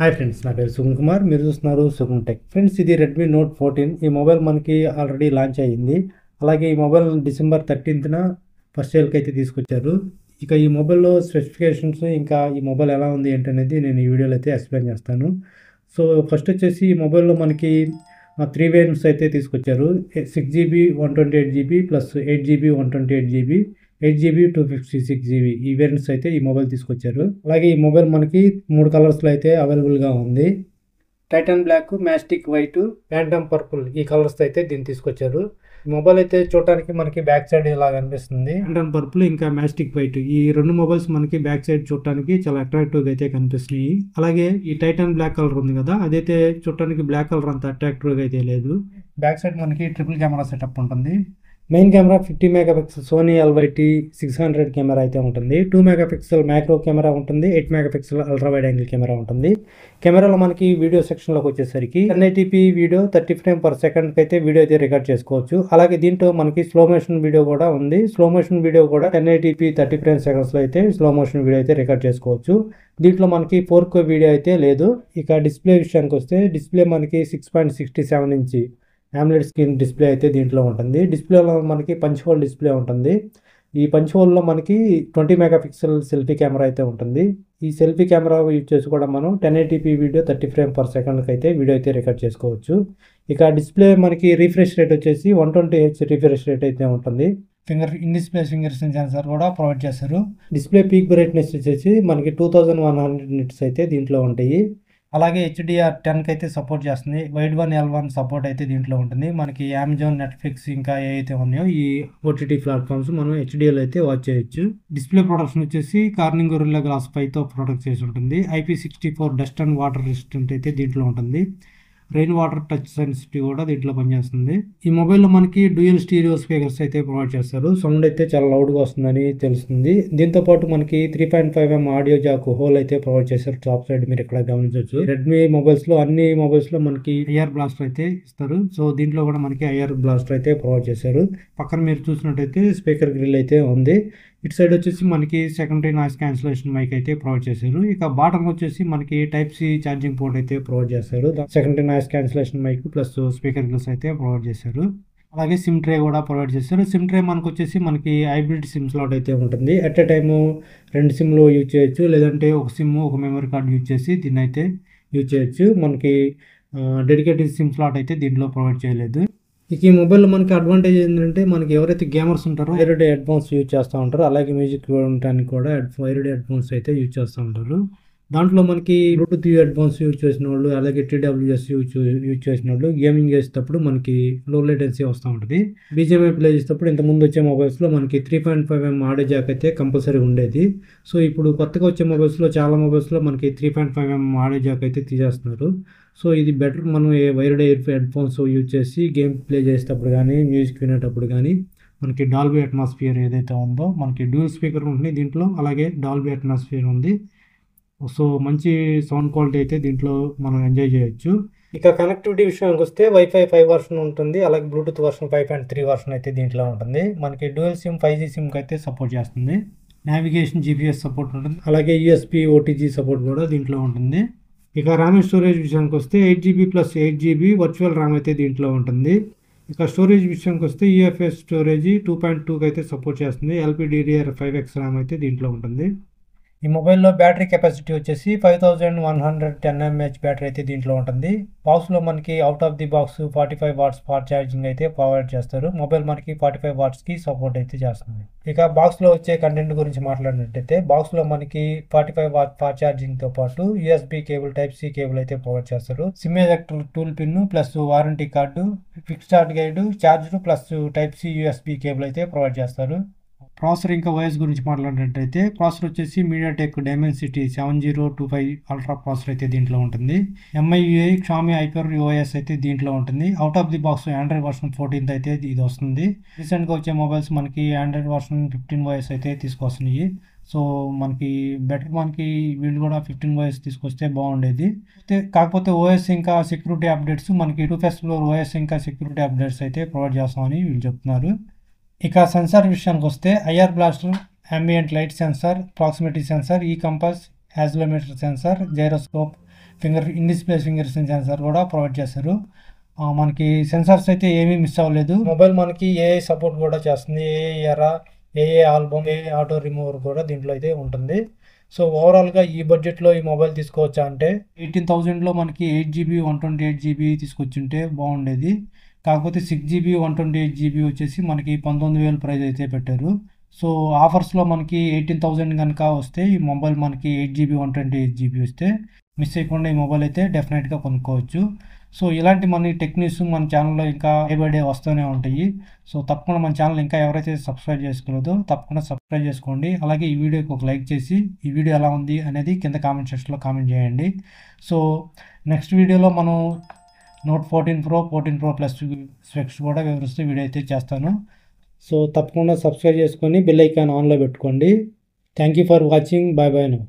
Hi friends, నా పేరు సుకుమ్ కుమార్. మీరు చూస్తున్నారు సుకుమ్ టెక్. ఫ్రెండ్స్, ఇది రెడ్మీ నోట్ 14. ఈ మొబైల్ మనకి ఆల్రెడీ లాంచ్ అయ్యింది. అలాగే ఈ మొబైల్ డిసెంబర్ 13న ఫస్ట్ సేల్కి అయితే తీసుకొచ్చారు. ఇక ఈ మొబైల్లో స్పెసిఫికేషన్స్, ఇంకా ఈ మొబైల్ ఎలా ఉంది ఏంటనేది నేను ఈ వీడియోలో అయితే ఎక్స్ప్లెయిన్ చేస్తాను. సో ఫస్ట్ వచ్చేసి ఈ మొబైల్లో మనకి 3 వేరియంట్స్ అయితే తీసుకొచ్చారు. 6GB 128GB plus 8GB 128GB, 8GB 256GB ఈ వేరియంట్స్ అయితే ఈ మొబైల్ తీసుకొచ్చారు. అలాగే ఈ మొబైల్ మనకి 3 కలర్స్లో అయితే అవైలబుల్గా ఉంది. Titan black, mystic white, phantom purple ఈ కలర్స్ అయితే దీన్ని తీసుకొచ్చారు. ఈ మొబైల్ అయితే చూడటానికి మనకి బ్యాక్ సైడ్ ఇలా కనిపిస్తుంది. ఫ్యాంటమ్ పర్పుల్ ఇంకా మ్యాస్టిక్ వైట్ ఈ రెండు మొబైల్స్ మనకి బ్యాక్ సైడ్ చూడటానికి చాలా అట్రాక్టివ్గా అయితే కనిపిస్తున్నాయి. అలాగే ఈ టైటన్ బ్లాక్ కలర్ ఉంది కదా, అదైతే చూడటానికి బ్లాక్ కలర్ అంత అట్రాక్టివ్గా అయితే లేదు. బ్యాక్ సైడ్ మనకి ట్రిపుల్ కెమెరా సెటప్ ఉంటుంది. Main camera 50 megapixel Sony LYT 600 camera అయితే ఉంటుంది. 2 మెగాపిక్సెల్ మ్యాక్రో కెమెరా ఉంటుంది. 8 megapixel ultra wide angle camera ఉంటుంది. కెమెరాలో మనకి వీడియో సెక్షన్లోకి వచ్చేసరికి 1080p వీడియో 30 ఫ్రేమ్ పర్ సెకండ్కి అయితే వీడియో అయితే రికార్డ్ చేసుకోవచ్చు. అలాగే దీంట్లో మనకి స్లో మోషన్ వీడియో కూడా ఉంది. స్లో మోషన్ వీడియో కూడా 1080p 30 ఫ్రేమ్ సెకండ్స్లో అయితే స్లో మోషన్ వీడియో అయితే రికార్డ్ చేసుకోవచ్చు. దీంట్లో మనకి 4K వీడియో అయితే లేదు. ఇక డిస్ప్లే విషయానికి వస్తే డిస్ప్లే మనకి 6.67 ఇంచ్ AMOLED స్క్రీన్ డిస్ప్లే అయితే దీంట్లో ఉంటుంది. డిస్ప్లేలో మనకి పంచ్ హోల్ డిస్ప్లే ఉంటుంది. ఈ పంచ్ హోల్లో మనకి 20 మెగాపిక్సెల్ సెల్ఫీ కెమెరా అయితే ఉంటుంది. ఈ సెల్ఫీ కెమెరా యూజ్ చేసి కూడా మనం 1080p వీడియో 30 ఫ్రేమ్ పర్ సెకండ్కి అయితే వీడియో అయితే రికార్డ్ చేసుకోవచ్చు. ఇక డిస్ప్లే మనకి రిఫ్రెష్ రేట్ వచ్చేసి 120Hz రిఫ్రెష్ రేట్ అయితే ఉంటుంది. ఇన్ డిస్ప్లే ఫింగర్ సెన్సార్ కూడా ప్రొవైడ్ చేస్తారు. డిస్ప్లే పీక్ బ్రైట్నెస్ వచ్చేసి మనకి 2100 నిట్స్ అయితే దీంట్లో ఉంటాయి. అలాగే HDR10కి అయితే సపోర్ట్ చేస్తుంది. వైడ్ 1L1 సపోర్ట్ అయితే దీంట్లో ఉంటుంది. మనకి అమెజాన్, నెట్ఫ్లిక్స్ ఇంకా ఏవైతే ఉన్నాయో ఈ OTT ప్లాట్ఫామ్స్ మనం HDR అయితే వాచ్ చేయొచ్చు. డిస్ప్లే ప్రొడక్షన్ వచ్చేసి కార్నింగ్ గొరిల్లా గ్లాస్ 5తో ప్రొడక్ట్ చేసి ఉంటుంది. IP64 dust and water resistant అయితే దీంట్లో ఉంటుంది. రెయిన్ వాటర్ టచ్ సెన్సిటివ్ కూడా దీంట్లో పనిచేస్తుంది. ఈ మొబైల్లో మనకి డ్యూయల్ స్టీరియో స్పీకర్స్ అయితే ప్రొవైడ్ చేస్తారు. సౌండ్ అయితే చాలా లౌడ్గా వస్తుందని తెలుస్తుంది. దీంతో పాటు మనకి 3.5mm ఆడియో జాక్ హోల్ అయితే ప్రొవైడ్ చేశారు. టాప్ సైడ్ మీరు ఇక్కడ గమనించవచ్చు. రెడ్మీ మొబైల్స్లో అన్ని మొబైల్స్లో మనకి IR బ్లాస్టర్ అయితే ఇస్తారు. సో దీంట్లో కూడా మనకి IR బ్లాస్టర్ అయితే ప్రొవైడ్ చేశారు. పక్కన మీరు చూసినట్టయితే స్పీకర్ గ్రిల్ అయితే ఉంది. ఇటు సైడ్ వచ్చేసి మనకి సెకండరీ నాయిస్ క్యాన్సిలేషన్ మైక్ అయితే ప్రొవైడ్ చేశారు. ఇక బాటమ్ వచ్చేసి మనకి Type-C ఛార్జింగ్ పోర్ట్ అయితే ప్రొవైడ్ చేశారు. Secondary noise cancellation mic plus speaker grills అయితే ప్రొవైడ్ చేశారు. అలాగే సిమ్ ట్రే కూడా ప్రొవైడ్ చేశారు. సిమ్ ట్రే మనకు వచ్చేసి మనకి హైబ్రిడ్ సిమ్ స్లాట్ అయితే ఉంటుంది. ఎట్ ఏ టైము 2 సిమ్లు యూజ్ చేయొచ్చు, లేదంటే ఒక సిమ్ ఒక మెమరీ కార్డ్ యూజ్ చేసి దీన్ని అయితే యూజ్ చేయొచ్చు. మనకి డెడికేటెడ్ సిమ్ స్లాట్ అయితే దీంట్లో ప్రొవైడ్ చేయలేదు. ఇక ఈ మొబైల్లో మనకి అడ్వాంటేజ్ ఏంటంటే మనకి ఎవరైతే గేమర్స్ ఉంటారో వైర్డ్ హెడ్ ఫోన్స్ యూజ్ చేస్తూ ఉంటారు. అలాగే మ్యూజిక్ వినడానికి కూడా వైర్డ్ హెడ్ ఫోన్స్ అయితే యూజ్ చేస్తూ ఉంటారు. దాంట్లో మనకి బ్లూటూత్ హెడ్ ఫోన్స్ యూజ్ చేసిన వాళ్ళు, అలాగే TWS యూజ్ చేసిన వాళ్ళు గేమింగ్ చేసేటప్పుడు మనకి లో లేటెన్సీ వస్తూ ఉంటుంది. BGMI ప్లే చేసేటప్పుడు ఇంతకుముందు వచ్చే మొబైల్స్లో మనకి 3.5mm ఆడియో జాక్ అయితే కంపల్సరీ ఉండేది. సో ఇప్పుడు కొత్తగా వచ్చే మొబైల్స్లో చాలా మొబైల్స్లో మనకి 3.5mm ఆడియో జాక్ అయితే తీసేస్తున్నారు. సో ఇది బెటర్. మనం వైర్డ్ హెడ్ ఫోన్స్ యూజ్ చేసి గేమ్ ప్లే చేసేటప్పుడు కానీ, మ్యూజిక్ వినేటప్పుడు కానీ మనకి డాల్బీ అట్మాస్ఫియర్ ఏదైతే ఉందో, మనకి డ్యూయల్ స్పీకర్ ఉంటుంది దీంట్లో. అలాగే డాల్బీ అట్మాస్ఫియర్ ఉంది. సో మంచి సౌండ్ క్వాలిటీ అయితే దీంట్లో మనం ఎంజాయ్ చేయొచ్చు. ఇక కనెక్టివిటీ విషయానికి వస్తే వైఫై 5 వర్షన్ ఉంటుంది. అలాగే బ్లూటూత్ వర్షన్ 5.3 వర్షన్ అయితే దీంట్లో ఉంటుంది. మనకి డ్యూయల్ సిమ్ 5G సిమ్కి అయితే సపోర్ట్ చేస్తుంది. నావిగేషన్ GPS సపోర్ట్ ఉంటుంది. అలాగే USB OTG సపోర్ట్ కూడా దీంట్లో ఉంటుంది. ఇక ర్యామ్ స్టోరేజ్ విషయానికి వస్తే 8GB plus 8GB virtual RAM అయితే దీంట్లో ఉంటుంది. ఇక స్టోరేజ్ విషయానికి వస్తే UFS స్టోరేజ్ 2.2కి అయితే సపోర్ట్ చేస్తుంది. LPDDR5X ర్యామ్ అయితే దీంట్లో ఉంటుంది. ఈ మొబైల్లో బ్యాటరీ కెపాసిటీ వచ్చేసి 5110 mAh బ్యాటరీ అయితే దీంట్లో ఉంటుంది. బాక్స్లో మనకి out of the box 45 watts fast charging అయితే ప్రొవైడ్ చేస్తారు. మొబైల్ మనకి 45 వాట్స్కి సపోర్ట్ అయితే చేస్తుంది. ఇక బాక్స్లో వచ్చే కంటెంట్ గురించి మాట్లాడినట్టయితే బాక్స్లో మనకి 45 వాట్ ఫాస్ట్ ఛార్జింగ్తో పాటు USB కేబుల్, Type-C కేబుల్ అయితే ప్రొవైడ్ చేస్తారు. SIM ejector tool pin plus warranty card, quick start guide, charger plus Type-C USB cable అయితే ప్రొవైడ్ చేస్తారు. ప్రాసెసర్ ఇంకా OS గురించి మాట్లాడినట్టయితే ప్రాసెసర్ వచ్చేసి MediaTek Dimensity 7025 అల్ట్రా ప్రాసెసర్ అయితే దీంట్లో ఉంటుంది. MIUI Xiaomi Hyper OS అయితే దీంట్లో ఉంటుంది. Out of the box Android version 14 అయితే ఇది వస్తుంది. రీసెంట్గా వచ్చే మొబైల్స్ మనకి ఆండ్రాయిడ్ వర్షన్ 15 OS అయితే తీసుకొస్తున్నాయి. సో మనకి బెటర్, మనకి వీళ్ళు కూడా 15 OS తీసుకొస్తే బాగుండేది. కాకపోతే OS ఇంకా సెక్యూరిటీ అప్డేట్స్ మనకి 2+4 OS ఇంకా సెక్యూరిటీ అప్డేట్స్ అయితే ప్రొవైడ్ చేస్తామని వీళ్ళు చెప్తున్నారు. ఇక సెన్సార్ విషయానికి వస్తే IR blaster, ambient light sensor, proximity sensor, e compass, accelerometer sensor, gyroscope, in display finger sensor కూడా ప్రొవైడ్ చేస్తారు. మనకి సెన్సార్స్ అయితే ఏమీ మిస్ అవ్వలేదు. మొబైల్ మనకి ఏఐ సపోర్ట్ కూడా చేస్తుంది. ఏఐ ఎరా, AI album, AI auto remover కూడా దీంట్లో అయితే ఉంటుంది. సో ఓవరాల్గా ఈ బడ్జెట్లో ఈ మొబైల్ తీసుకోవచ్చా అంటే 18,000లో మనకి 8GB 128GB తీసుకొచ్చుంటే బాగుండేది. కాకపోతే 6GB 128GB వచ్చేసి మనకి 19,000 ప్రైస్ అయితే పెట్టారు. సో ఆఫర్స్లో మనకి 18,000 కనుక వస్తే ఈ మొబైల్ మనకి 8GB 128GB వస్తే మిస్ చేయకుండా ఈ మొబైల్ అయితే డెఫినెట్గా కొనుక్కోవచ్చు. సో ఇలాంటి మన టెక్ న్యూస్ మన ఛానల్లో ఇంకా డే బై డే వస్తూనే ఉంటాయి. సో తప్పకుండా మన ఛానల్ ఇంకా ఎవరైతే సబ్స్క్రైబ్ చేసుకోలేదో తప్పకుండా సబ్స్క్రైబ్ చేసుకోండి. అలాగే ఈ వీడియోకి ఒక లైక్ చేసి ఈ వీడియో ఎలా ఉంది అనేది కింద కామెంట్ సెక్షన్లో కామెంట్ చేయండి. సో నెక్స్ట్ వీడియోలో మనం note 14 Pro 14 Pro Plus specs కూడా వివరిస్తూ వీడియో అయితే చేస్తాను. సో తప్పకుండా సబ్స్క్రైబ్ చేసుకొని బెల్ ఐకాన్ ఆన్లో పెట్టుకోండి. Thank you for watching. Bye bye now.